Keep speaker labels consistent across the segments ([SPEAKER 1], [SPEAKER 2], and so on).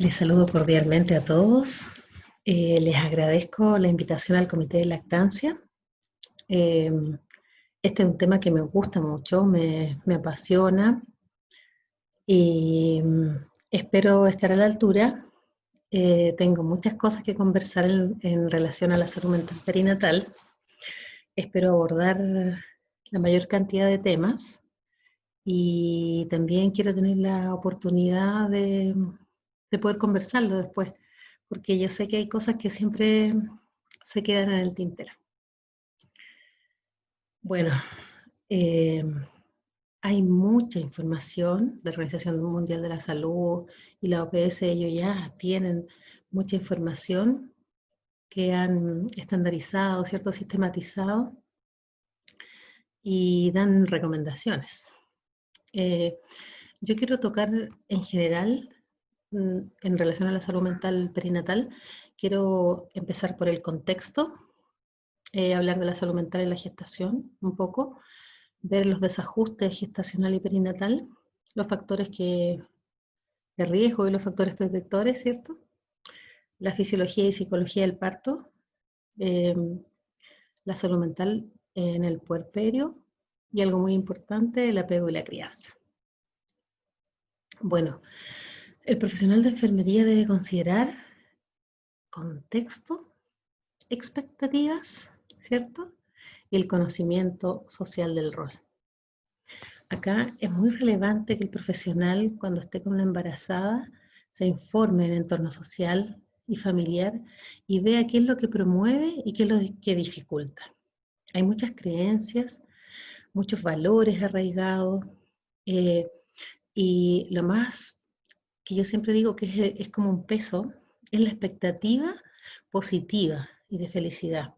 [SPEAKER 1] Les saludo cordialmente a todos. Les agradezco la invitación al Comité de Lactancia. Eh, este es un tema que me gusta mucho, me apasiona y espero estar a la altura. Tengo muchas cosas que conversar en relación a la salud mental perinatal. Espero abordar la mayor cantidad de temas y también quiero tener la oportunidad de poder conversarlo después, porque yo sé que hay cosas que siempre se quedan en el tintero. Bueno, eh, hay mucha información, la Organización Mundial de la Salud y la OPS, ellos ya tienen mucha información que han estandarizado, ¿cierto? Sistematizado y dan recomendaciones. Eh, yo quiero tocar en general, en relación a la salud mental perinatal, quiero empezar por el contexto, hablar de la salud mental en la gestación un poco, ver los desajustes gestacional y perinatal, los factores de riesgo y los factores protectores, ¿cierto? La fisiología y psicología del parto, eh, la salud mental en el puerperio y algo muy importante, el apego y la crianza. Bueno, el profesional de enfermería debe considerar contexto, expectativas, ¿cierto? Y el conocimiento social del rol. Acá es muy relevante que el profesional, cuando esté con una embarazada, se informe en el entorno social y familiar y vea qué es lo que promueve y qué es lo que dificulta. Hay muchas creencias, muchos valores arraigados, eh, y lo más que yo siempre digo que es como un peso, es la expectativa positiva y de felicidad.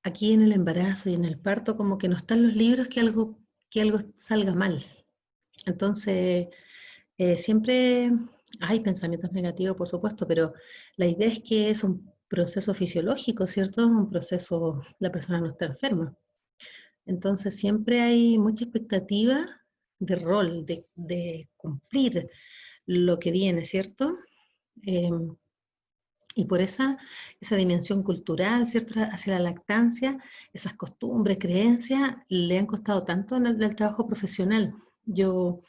[SPEAKER 1] Aquí en el embarazo y en el parto como que no están los libros que algo salga mal. Entonces, siempre hay pensamientos negativos, por supuesto, pero la idea es que es un proceso fisiológico, ¿cierto? Un proceso, la persona no está enferma. Entonces, siempre hay mucha expectativa de rol, de cumplir lo que viene, ¿cierto? Eh, y por esa dimensión cultural, ¿cierto? Hacia la lactancia, esas costumbres, creencias, le han costado tanto en el trabajo profesional. Yo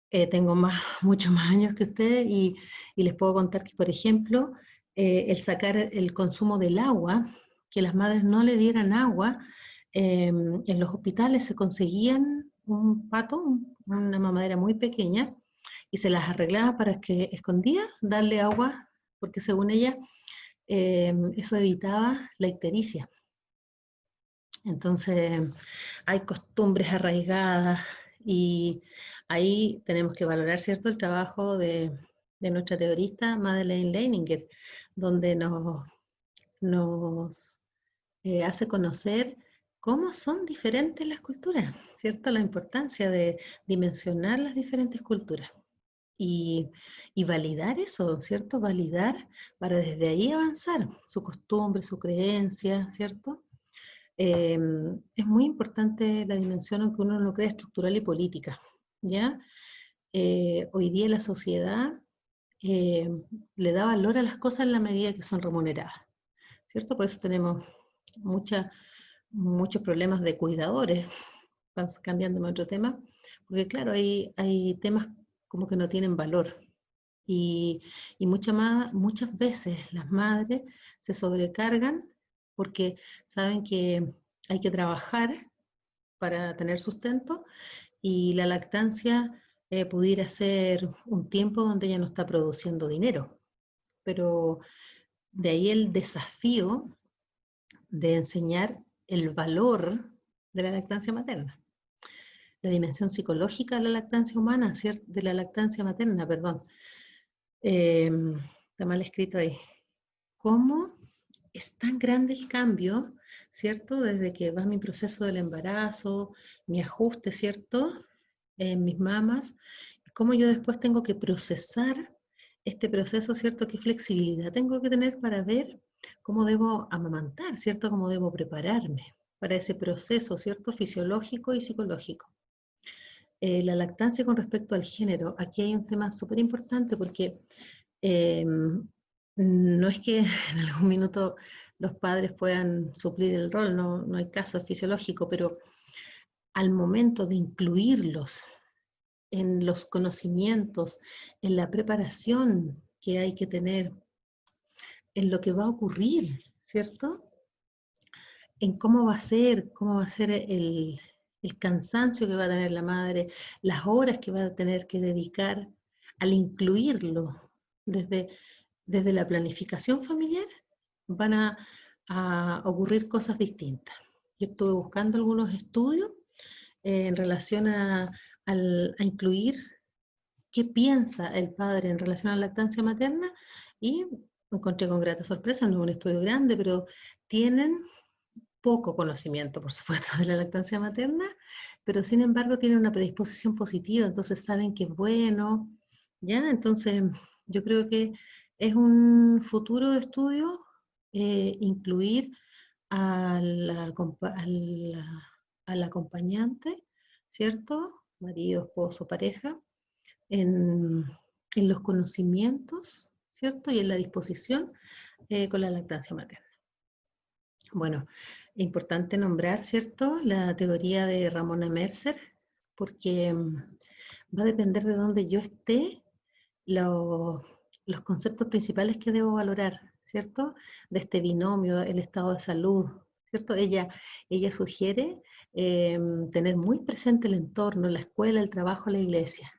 [SPEAKER 1] tengo muchos más años que ustedes y les puedo contar que, por ejemplo, el sacar el consumo del agua, que las madres no le dieran agua, en los hospitales se conseguían un pato, una mamadera muy pequeña, y se las arreglaba para que escondía darle agua, porque según ella, eso evitaba la ictericia. Entonces, hay costumbres arraigadas y ahí tenemos que valorar, ¿cierto?, el trabajo de nuestra teorista Madeleine Leininger, donde nos hace conocer cómo son diferentes las culturas, ¿cierto? La importancia de dimensionar las diferentes culturas y, y validar eso, ¿cierto? Validar para desde ahí avanzar su costumbre, su creencia, ¿cierto? Eh, es muy importante la dimensión, aunque uno no lo crea, estructural y política, ¿ya? Hoy día la sociedad eh, le da valor a las cosas en la medida que son remuneradas, ¿cierto? Por eso tenemos muchos problemas de cuidadores, cambiándome a otro tema, porque claro, hay temas como que no tienen valor. Y, y muchas veces las madres se sobrecargan porque saben que hay que trabajar para tener sustento y la lactancia pudiera ser un tiempo donde ella no está produciendo dinero. Pero de ahí el desafío de enseñar el valor de la lactancia materna, la dimensión psicológica de la lactancia humana, ¿cierto? De la lactancia materna, perdón. Eh, está mal escrito ahí. ¿Cómo es tan grande el cambio, ¿cierto? Desde que va mi proceso del embarazo, mi ajuste, ¿cierto? En mis mamas, cómo yo después tengo que procesar este proceso, ¿cierto? ¿Qué flexibilidad tengo que tener para ver cómo debo amamantar, ¿cierto? Cómo debo prepararme para ese proceso, ¿cierto? Fisiológico y psicológico. La lactancia con respecto al género. Aquí hay un tema súper importante porque no es que en algún minuto los padres puedan suplir el rol, no hay caso, es fisiológico, pero al momento de incluirlos en los conocimientos, en la preparación que hay que tener, en lo que va a ocurrir, ¿cierto? En cómo va a ser el cansancio que va a tener la madre, las horas que va a tener que dedicar al incluirlo desde, desde la planificación familiar, van a ocurrir cosas distintas. Yo estuve buscando algunos estudios en relación a incluir qué piensa el padre en relación a la lactancia materna y encontré con grata sorpresa, no es un estudio grande, pero tienen poco conocimiento, por supuesto, de la lactancia materna, pero sin embargo tienen una predisposición positiva, entonces saben que es bueno, ¿ya? Entonces yo creo que es un futuro de estudio incluir al acompañante, ¿cierto? Marido, esposo, pareja, en, en los conocimientos, ¿cierto? Y en la disposición con la lactancia materna. Bueno, importante nombrar, ¿cierto? La teoría de Ramona Mercer, porque va a depender de dónde yo esté, los conceptos principales que debo valorar, ¿cierto? De este binomio, el estado de salud, ¿cierto? Ella sugiere tener muy presente el entorno, la escuela, el trabajo, la iglesia.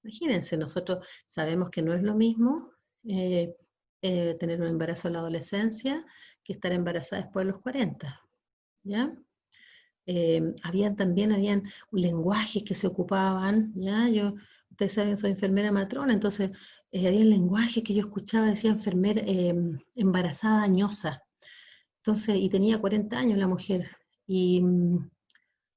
[SPEAKER 1] Imagínense, nosotros sabemos que no es lo mismo eh, tener un embarazo en la adolescencia que estar embarazada después de los 40, ¿ya? Habían lenguajes que se ocupaban, ¿ya? Ustedes saben, soy enfermera matrona, entonces había lenguajes que yo escuchaba, decía enfermera, embarazada añosa, entonces, y tenía 40 años la mujer, y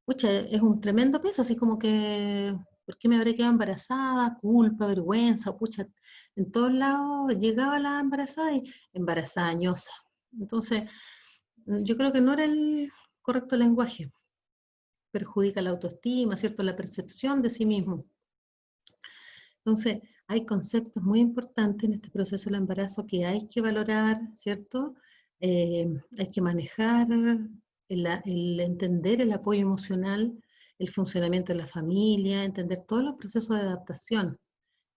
[SPEAKER 1] pucha, es un tremendo peso, así como que, ¿por qué me habré quedado embarazada? Culpa, vergüenza, pucha, en todos lados llegaba la embarazada y embarazada añosa. Entonces, yo creo que no era el correcto lenguaje, perjudica la autoestima, ¿cierto? La percepción de sí mismo. Entonces, hay conceptos muy importantes en este proceso del embarazo que hay que valorar, ¿cierto? Hay que manejar, el entender el apoyo emocional, el funcionamiento de la familia, entender todos los procesos de adaptación.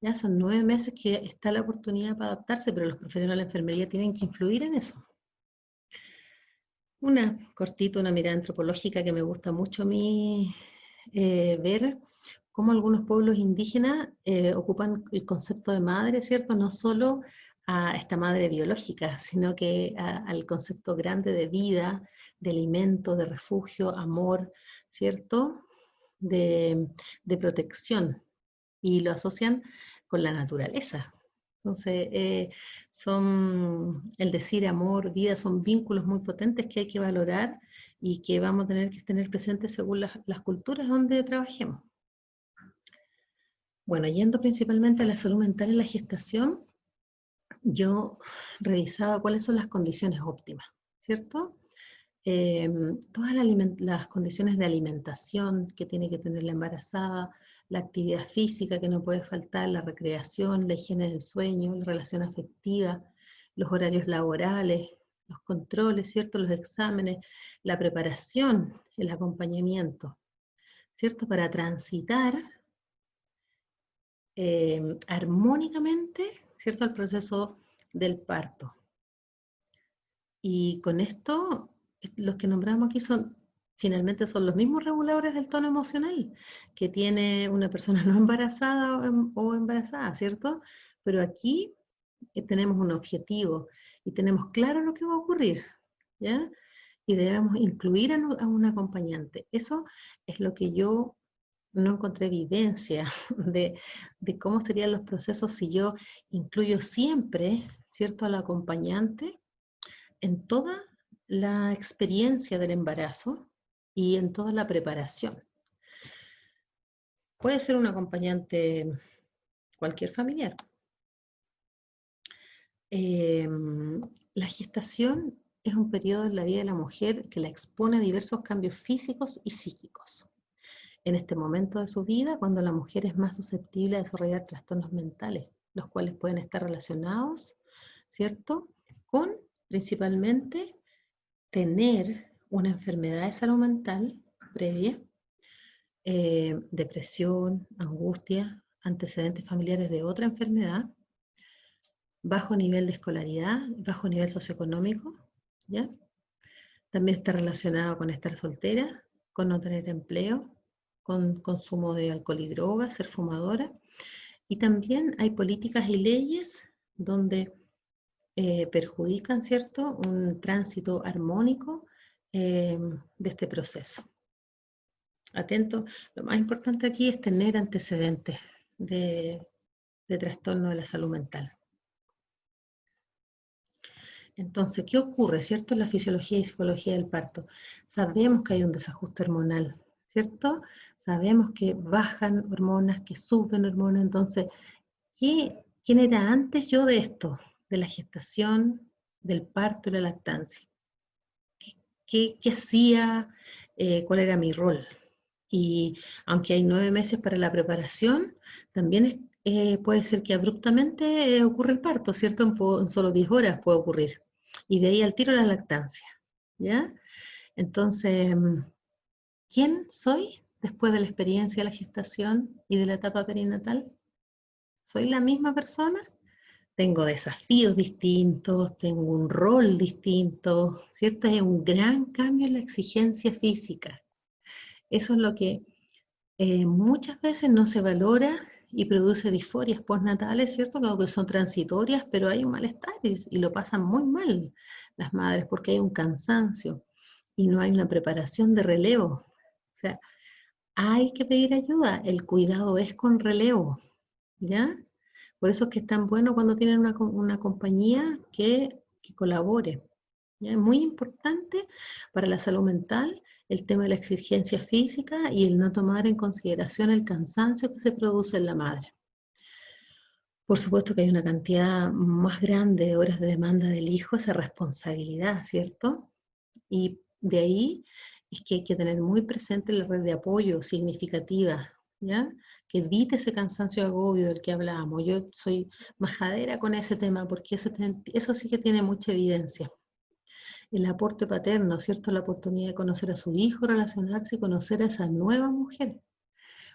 [SPEAKER 1] Ya son 9 meses que está la oportunidad para adaptarse, pero los profesionales de la enfermería tienen que influir en eso. Una mirada antropológica que me gusta mucho a mí ver cómo algunos pueblos indígenas ocupan el concepto de madre, ¿cierto? No solo a esta madre biológica, sino que al concepto grande de vida, de alimento, de refugio, amor, ¿cierto? De protección. Y lo asocian con la naturaleza. Entonces, el decir amor, vida, son vínculos muy potentes que hay que valorar y que vamos a tener que tener presentes según las culturas donde trabajemos. Bueno, yendo principalmente a la salud mental en la gestación, yo revisaba cuáles son las condiciones óptimas, ¿cierto? Todas las condiciones de alimentación que tiene que tener la embarazada, la actividad física que no puede faltar, la recreación, la higiene del sueño, la relación afectiva, los horarios laborales, los controles, ¿cierto? Los exámenes, la preparación, el acompañamiento, ¿cierto? Para transitar armónicamente, ¿cierto? Al proceso del parto. Y con esto, los que nombramos aquí finalmente son los mismos reguladores del tono emocional que tiene una persona no embarazada o embarazada, ¿cierto? Pero aquí tenemos un objetivo y tenemos claro lo que va a ocurrir, ¿ya? Y debemos incluir a un acompañante. Eso es lo que yo no encontré evidencia de cómo serían los procesos si yo incluyo siempre, ¿cierto?, al acompañante en toda la experiencia del embarazo y en toda la preparación. Puede ser un acompañante cualquier familiar. La gestación es un periodo en la vida de la mujer que la expone a diversos cambios físicos y psíquicos. en este momento de su vida, cuando la mujer es más susceptible a desarrollar trastornos mentales, los cuales pueden estar relacionados, ¿cierto?, con principalmente tener una enfermedad de salud mental previa, depresión, angustia, antecedentes familiares de otra enfermedad, bajo nivel de escolaridad, bajo nivel socioeconómico, ¿ya? También está relacionado con estar soltera, con no tener empleo, con consumo de alcohol y drogas, ser fumadora. Y también hay políticas y leyes donde perjudican, ¿cierto?, un tránsito armónico de este proceso. Atento, lo más importante aquí es tener antecedentes de trastorno de la salud mental. Entonces, ¿qué ocurre, cierto, en la fisiología y psicología del parto? Sabemos que hay un desajuste hormonal, ¿cierto? Sabemos que bajan hormonas, que suben hormonas. Entonces, ¿quién era antes yo de esto? De la gestación, del parto y la lactancia. ¿Qué hacía? ¿Cuál era mi rol? Y aunque hay 9 meses para la preparación, también puede ser que abruptamente ocurra el parto, ¿cierto? En solo 10 horas puede ocurrir. Y de ahí al tiro la lactancia, ¿ya? Entonces, ¿quién soy después de la experiencia de la gestación y de la etapa perinatal? ¿Soy la misma persona? Tengo desafíos distintos, tengo un rol distinto, ¿cierto? Es un gran cambio en la exigencia física. Eso es lo que muchas veces no se valora y produce disforias postnatales, ¿cierto? Que son transitorias, pero hay un malestar y lo pasan muy mal las madres porque hay un cansancio y no hay una preparación de relevo. O sea, hay que pedir ayuda, el cuidado es con relevo, ¿ya? Por eso es que es tan bueno cuando tienen una compañía que colabore. ¿Ya? Es muy importante para la salud mental el tema de la exigencia física y el no tomar en consideración el cansancio que se produce en la madre. Por supuesto que hay una cantidad más grande de horas de demanda del hijo, esa responsabilidad, ¿cierto? Y de ahí es que hay que tener muy presente la red de apoyo significativa, ¿ya? Que evite ese cansancio agobio del que hablábamos. Yo soy majadera con ese tema porque eso sí que tiene mucha evidencia. El aporte paterno, ¿cierto? La oportunidad de conocer a su hijo, relacionarse y conocer a esa nueva mujer.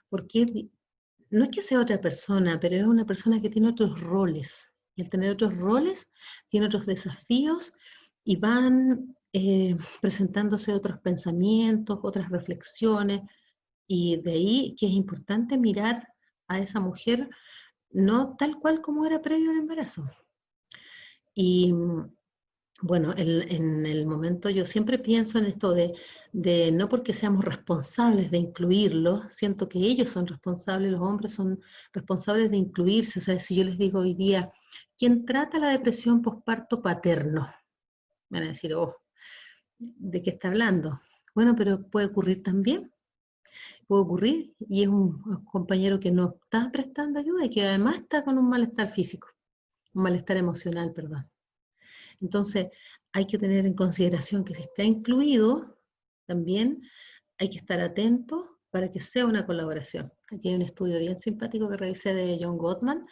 [SPEAKER 1] Porque no es que sea otra persona, pero es una persona que tiene otros roles. Y al tener otros roles, tiene otros desafíos y van presentándose otros pensamientos, otras reflexiones. Y de ahí que es importante mirar a esa mujer no tal cual como era previo al embarazo. Y bueno, en el momento yo siempre pienso en esto de no porque seamos responsables de incluirlo, siento que ellos son responsables, los hombres son responsables de incluirse. O sea, si yo les digo hoy día, ¿quién trata la depresión posparto paterno? Van a decir, oh, ¿de qué está hablando? Bueno, pero puede ocurrir también, puede ocurrir, y es un compañero que no está prestando ayuda y que además está con un malestar físico, un malestar emocional, perdón. Entonces, hay que tener en consideración que si está incluido, también hay que estar atento para que sea una colaboración. Aquí hay un estudio bien simpático que revisé de John Gottman,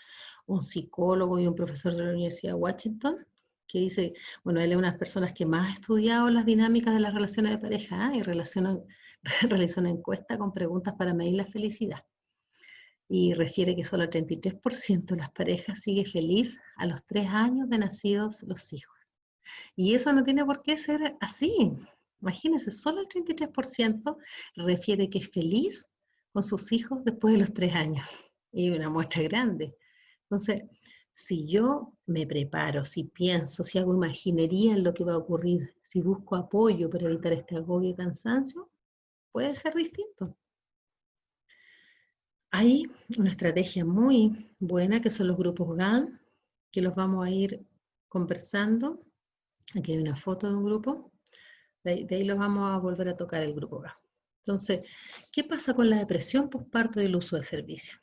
[SPEAKER 1] un psicólogo y un profesor de la Universidad de Washington, que dice, bueno, él es una de las personas que más ha estudiado las dinámicas de las relaciones de pareja y realiza una encuesta con preguntas para medir la felicidad. Y refiere que solo el 33% de las parejas sigue feliz a los 3 años de nacidos los hijos. Y eso no tiene por qué ser así. Imagínense, solo el 33% refiere que es feliz con sus hijos después de los 3 años. Y una muestra grande. Entonces, si yo me preparo, si pienso, si hago imaginería en lo que va a ocurrir, si busco apoyo para evitar este agobio y cansancio, puede ser distinto. Hay una estrategia muy buena que son los grupos GAN, que los vamos a ir conversando. Aquí hay una foto de un grupo, de ahí los vamos a volver a tocar el grupo GAN. Entonces, ¿qué pasa con la depresión postparto y el uso de servicio?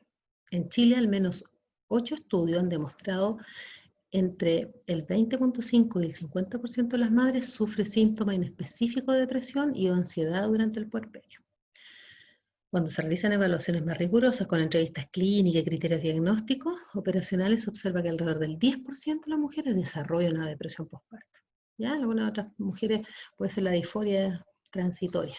[SPEAKER 1] En Chile, al menos 8 estudios han demostrado entre el 20.5 y el 50% de las madres sufre síntomas inespecíficos de depresión y ansiedad durante el puerperio. Cuando se realizan evaluaciones más rigurosas con entrevistas clínicas y criterios diagnósticos operacionales, se observa que alrededor del 10% de las mujeres desarrollan una depresión postparto. ¿Ya? Algunas otras mujeres puede ser la disforia transitoria.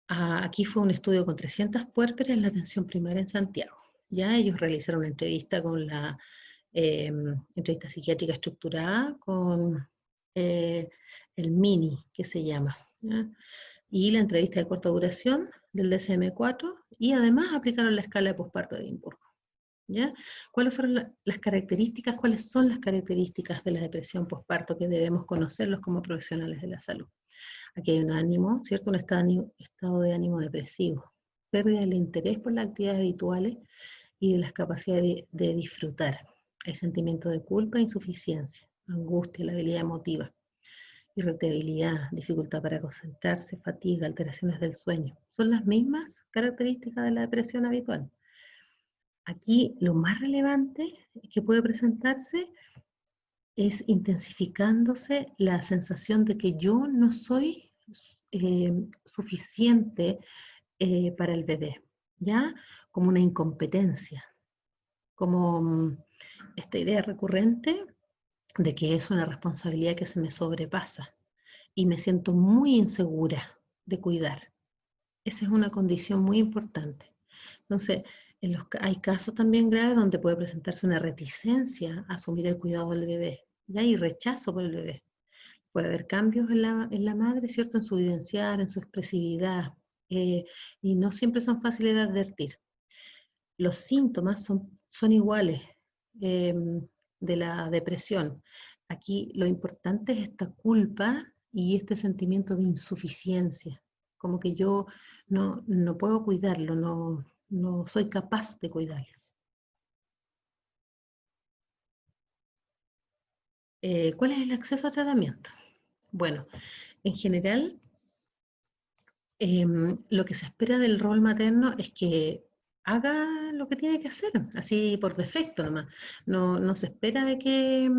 [SPEAKER 1] Aquí fue un estudio con 300 puérperas en la atención primaria en Santiago. Ya ellos realizaron una entrevista con la entrevista psiquiátrica estructurada con el MINI, que se llama, ¿ya? Y la entrevista de corta duración del DSM-4, y además aplicaron la escala de posparto de Edimburgo. ¿Ya? ¿Cuáles fueron las características, cuáles son las características de la depresión posparto que debemos conocerlos como profesionales de la salud? Aquí hay un ánimo, ¿cierto? Un estado de ánimo depresivo, pérdida del interés por las actividades habituales y de las capacidades de disfrutar. Hay sentimiento de culpa e insuficiencia, angustia, la habilidad emotiva, irritabilidad, dificultad para concentrarse, fatiga, alteraciones del sueño. Son las mismas características de la depresión habitual. Aquí lo más relevante que puede presentarse es intensificándose la sensación de que yo no soy suficiente para el bebé, ¿ya? Como una incompetencia, como esta idea recurrente de que es una responsabilidad que se me sobrepasa y me siento muy insegura de cuidar. Esa es una condición muy importante. Entonces, hay casos también graves donde puede presentarse una reticencia a asumir el cuidado del bebé, ¿ya? Y rechazo por el bebé. Puede haber cambios en la madre, ¿cierto? En su vivenciar, en su expresividad, y no siempre son fáciles de advertir. Los síntomas son iguales eh, de la depresión. Aquí lo importante es esta culpa y este sentimiento de insuficiencia, como que yo no puedo cuidarlo, no soy capaz de cuidarlo. ¿Cuál es el acceso a tratamiento? Bueno, en general, lo que se espera del rol materno es que haga lo que tiene que hacer, así por defecto nomás. No se espera de que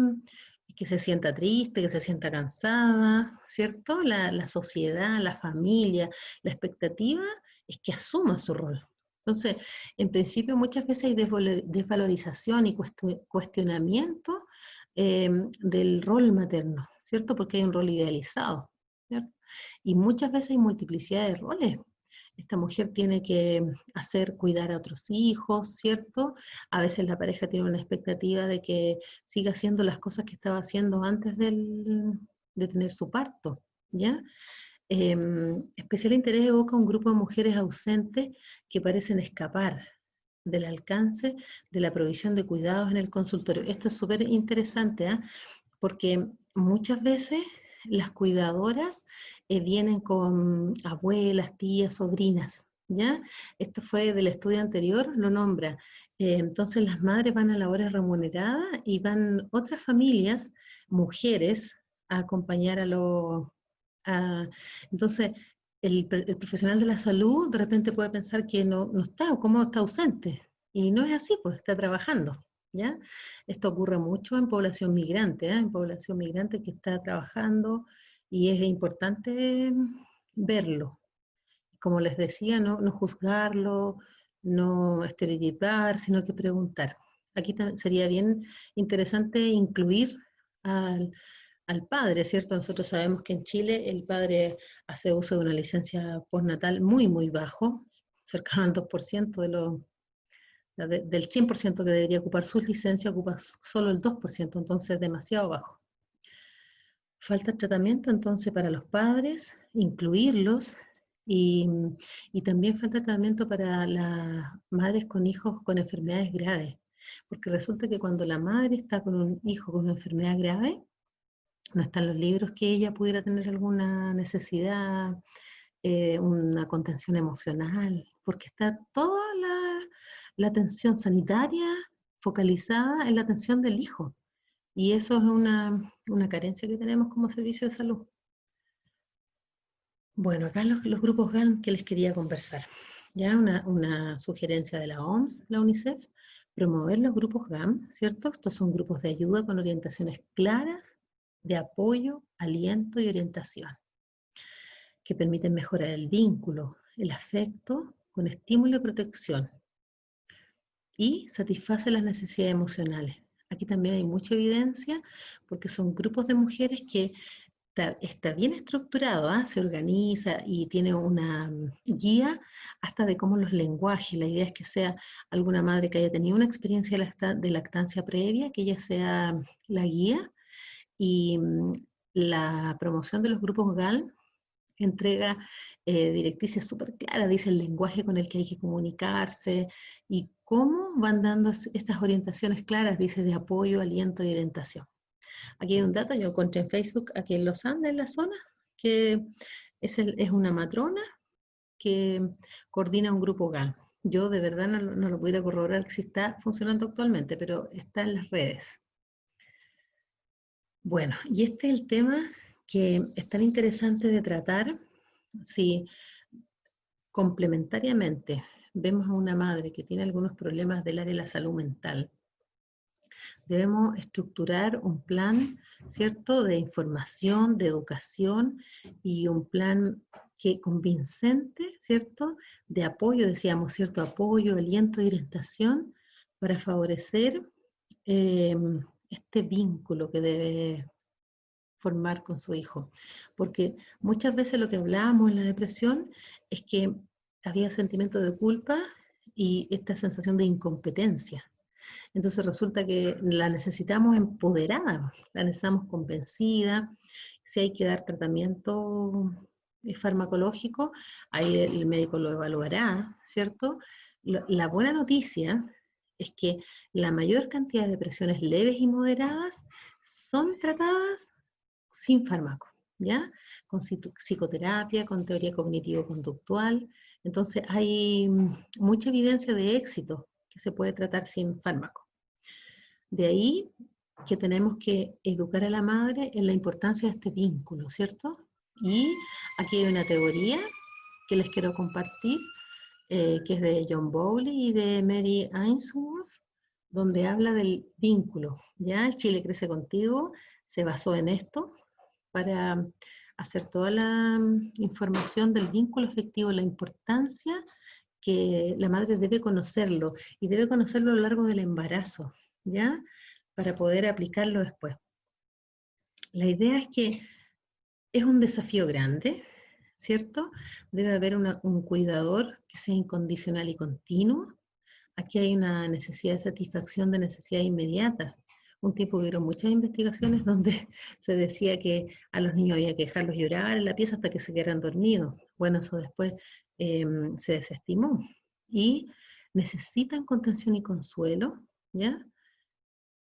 [SPEAKER 1] se sienta triste, que se sienta cansada, ¿cierto? La sociedad, la familia, la expectativa es que asuma su rol. Entonces, en principio muchas veces hay desvalorización y cuestionamiento del rol materno, ¿cierto? Porque hay un rol idealizado, ¿cierto? Y muchas veces hay multiplicidad de roles. Esta mujer tiene que cuidar a otros hijos, ¿cierto? A veces la pareja tiene una expectativa de que siga haciendo las cosas que estaba haciendo antes de tener su parto, ¿ya? Especial interés evoca un grupo de mujeres ausentes que parecen escapar del alcance de la provisión de cuidados en el consultorio. Esto es súper interesante, ¿eh? Porque muchas veces las cuidadoras vienen con abuelas, tías, sobrinas, ¿ya? Esto fue del estudio anterior, lo nombra. Entonces las madres van a labores remuneradas y van otras familias, mujeres, a acompañar a los... Entonces, el profesional de la salud de repente puede pensar que no está, o cómo está ausente. Y no es así, pues está trabajando, ¿ya? Esto ocurre mucho en población migrante, ¿eh? En población migrante que está trabajando, y es importante verlo. Como les decía, no juzgarlo, no estereotipar, sino que preguntar. Aquí sería bien interesante incluir al, al padre, ¿cierto? Nosotros sabemos que en Chile el padre hace uso de una licencia postnatal muy, muy bajo, cercano al 2% del 100% que debería ocupar sus licencias, ocupa solo el 2%, entonces demasiado bajo. Falta tratamiento entonces para los padres, incluirlos, y, y también falta tratamiento para las madres con hijos con enfermedades graves, porque resulta que cuando la madre está con un hijo con una enfermedad grave, no están los libros que ella pudiera tener alguna necesidad, una contención emocional, porque está toda la atención sanitaria focalizada en la atención del hijo. Y eso es una carencia que tenemos como servicio de salud. Bueno, acá los grupos GAN que les quería conversar. Ya una sugerencia de la OMS, la UNICEF, promover los grupos GAM, ¿cierto? Estos son grupos de ayuda con orientaciones claras, de apoyo, aliento y orientación, que permiten mejorar el vínculo, el afecto con estímulo y protección, y satisface las necesidades emocionales. Aquí también hay mucha evidencia porque son grupos de mujeres que está bien estructurado, ¿ah? Se organiza y tiene una guía hasta de cómo los lenguajes. La idea es que sea alguna madre que haya tenido una experiencia de lactancia previa, que ella sea la guía, y la promoción de los grupos GAL entrega directrices súper claras, dice el lenguaje con el que hay que comunicarse y cómo van dando estas orientaciones claras, dice de apoyo, aliento y orientación. Aquí hay un dato, yo encontré en Facebook, aquí en Los Andes, en la zona, que es una matrona que coordina un grupo GAL. Yo de verdad no lo pudiera corroborar si está funcionando actualmente, pero está en las redes. Bueno, y este es el tema que es tan interesante de tratar si complementariamente vemos a una madre que tiene algunos problemas del área de la salud mental. Debemos estructurar un plan, ¿cierto?, de información, de educación y un plan que convincente, ¿cierto?, de apoyo, decíamos, ¿cierto?, apoyo, aliento y orientación para favorecer este vínculo que debe formar con su hijo. Porque muchas veces lo que hablábamos en la depresión es que había sentimiento de culpa y esta sensación de incompetencia. Entonces resulta que la necesitamos empoderada, la necesitamos convencida. Si hay que dar tratamiento farmacológico, ahí el médico lo evaluará, ¿cierto? La buena noticia es que la mayor cantidad de depresiones leves y moderadas son tratadas sin fármaco, ¿ya? Con psicoterapia, con teoría cognitivo-conductual. Entonces hay mucha evidencia de éxito que se puede tratar sin fármaco. De ahí que tenemos que educar a la madre en la importancia de este vínculo, ¿cierto? Y aquí hay una teoría que les quiero compartir, que es de John Bowley y de Mary Ainsworth, donde habla del vínculo, ¿ya? El Chile crece contigo se basó en esto para hacer toda la información del vínculo afectivo, la importancia que la madre debe conocerlo y debe conocerlo a lo largo del embarazo, ¿ya? Para poder aplicarlo después. La idea es que es un desafío grande, ¿cierto? Debe haber un cuidador que sea incondicional y continuo. Aquí hay una necesidad de satisfacción de necesidad inmediata. Un tiempo hubieron muchas investigaciones donde se decía que a los niños había que dejarlos llorar en la pieza hasta que se quedaran dormidos. Bueno, eso después se desestimó. Y necesitan contención y consuelo, ¿ya?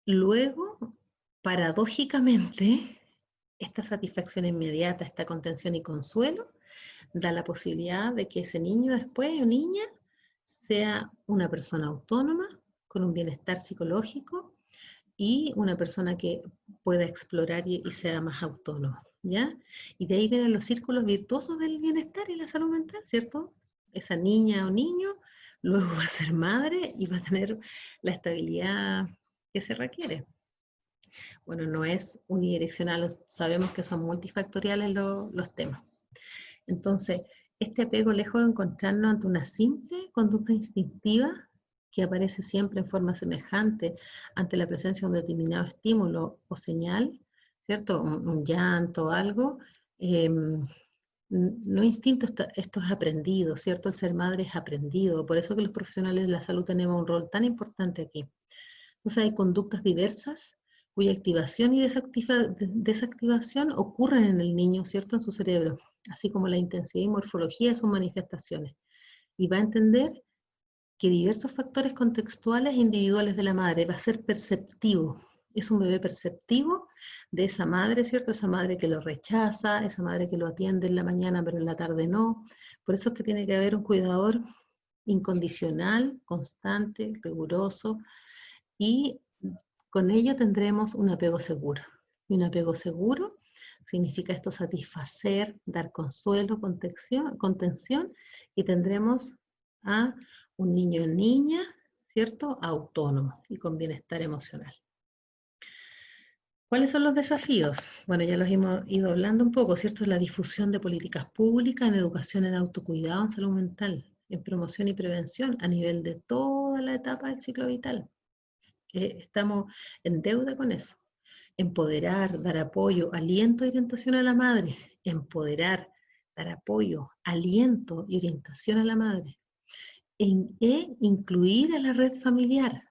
[SPEAKER 1] Luego, paradójicamente, esta satisfacción inmediata, esta contención y consuelo, da la posibilidad de que ese niño después o niña sea una persona autónoma, con un bienestar psicológico y una persona que pueda explorar y sea más autónoma, ¿ya? Y de ahí vienen los círculos virtuosos del bienestar y la salud mental, ¿cierto? Esa niña o niño luego va a ser madre y va a tener la estabilidad que se requiere. Bueno, no es unidireccional, sabemos que son multifactoriales los temas. Entonces, este apego, lejos de encontrarnos ante una simple conducta instintiva que aparece siempre en forma semejante ante la presencia de un determinado estímulo o señal, ¿cierto? Un llanto o algo, no instinto, esto es aprendido, ¿cierto? El ser madre es aprendido, por eso que los profesionales de la salud tenemos un rol tan importante aquí. Entonces hay conductas diversas cuya activación y desactivación ocurren en el niño, ¿cierto? En su cerebro, así como la intensidad y morfología de sus manifestaciones. Y va a entender que diversos factores contextuales e individuales de la madre va a ser perceptivo. Es un bebé perceptivo de esa madre, ¿cierto? Esa madre que lo rechaza, esa madre que lo atiende en la mañana pero en la tarde no. Por eso es que tiene que haber un cuidador incondicional, constante, riguroso, y con ello tendremos un apego seguro. Y un apego seguro significa esto satisfacer, dar consuelo, contención, y tendremos a un niño o niña, ¿cierto?, autónomo y con bienestar emocional. ¿Cuáles son los desafíos? Bueno, ya los hemos ido hablando un poco, ¿cierto? La difusión de políticas públicas en educación en autocuidado, en salud mental. en promoción y prevención a nivel de toda la etapa del ciclo vital. Estamos en deuda con eso. Empoderar, dar apoyo, aliento y orientación a la madre. Empoderar, dar apoyo, aliento y orientación a la madre. Incluir a la red familiar,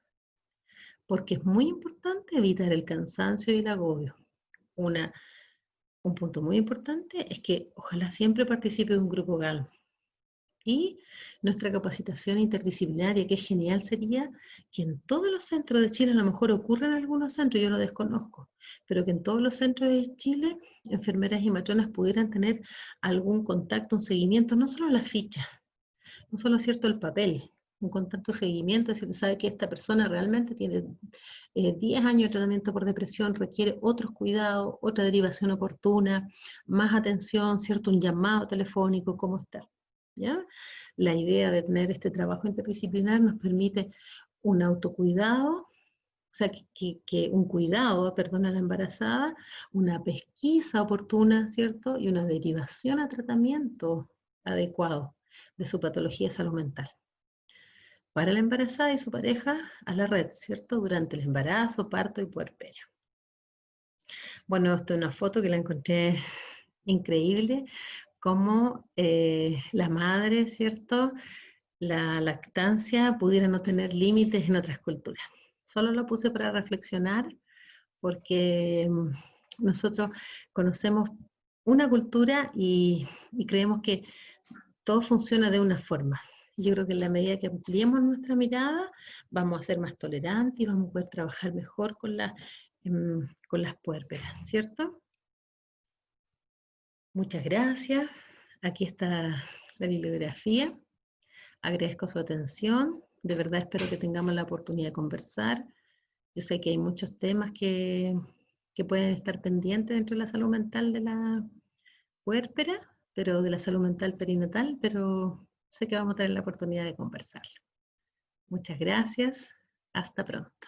[SPEAKER 1] porque es muy importante evitar el cansancio y el agobio. Un punto muy importante es que ojalá siempre participe de un grupo GALM. Y nuestra capacitación interdisciplinaria, que genial sería que en todos los centros de Chile, a lo mejor ocurre en algunos centros, yo lo desconozco, pero que en todos los centros de Chile, enfermeras y matronas pudieran tener algún contacto, un seguimiento, no solo la ficha, no solo cierto el papel, un contacto seguimiento, es decir, sabe que esta persona realmente tiene 10 años de tratamiento por depresión, requiere otros cuidados, otra derivación oportuna, más atención, cierto, un llamado telefónico, ¿cómo está? ¿Ya? La idea de tener este trabajo interdisciplinar nos permite un autocuidado, o sea, que un cuidado, perdón, a la embarazada, una pesquisa oportuna, ¿cierto? Y una derivación a tratamiento adecuado de su patología de salud mental. Para la embarazada y su pareja a la red, ¿cierto? Durante el embarazo, parto y puerperio. Bueno, esto es una foto que la encontré increíble, como la madre, ¿cierto? La lactancia pudiera no tener límites en otras culturas. Solo lo puse para reflexionar porque nosotros conocemos una cultura y creemos que todo funciona de una forma. Yo creo que en la medida que ampliemos nuestra mirada, vamos a ser más tolerantes y vamos a poder trabajar mejor con las puérperas, ¿cierto? Muchas gracias. Aquí está la bibliografía. Agradezco su atención. De verdad espero que tengamos la oportunidad de conversar. Yo sé que hay muchos temas que pueden estar pendientes dentro de la salud mental de la puérpera, pero de la salud mental perinatal, pero sé que vamos a tener la oportunidad de conversar. Muchas gracias. Hasta pronto.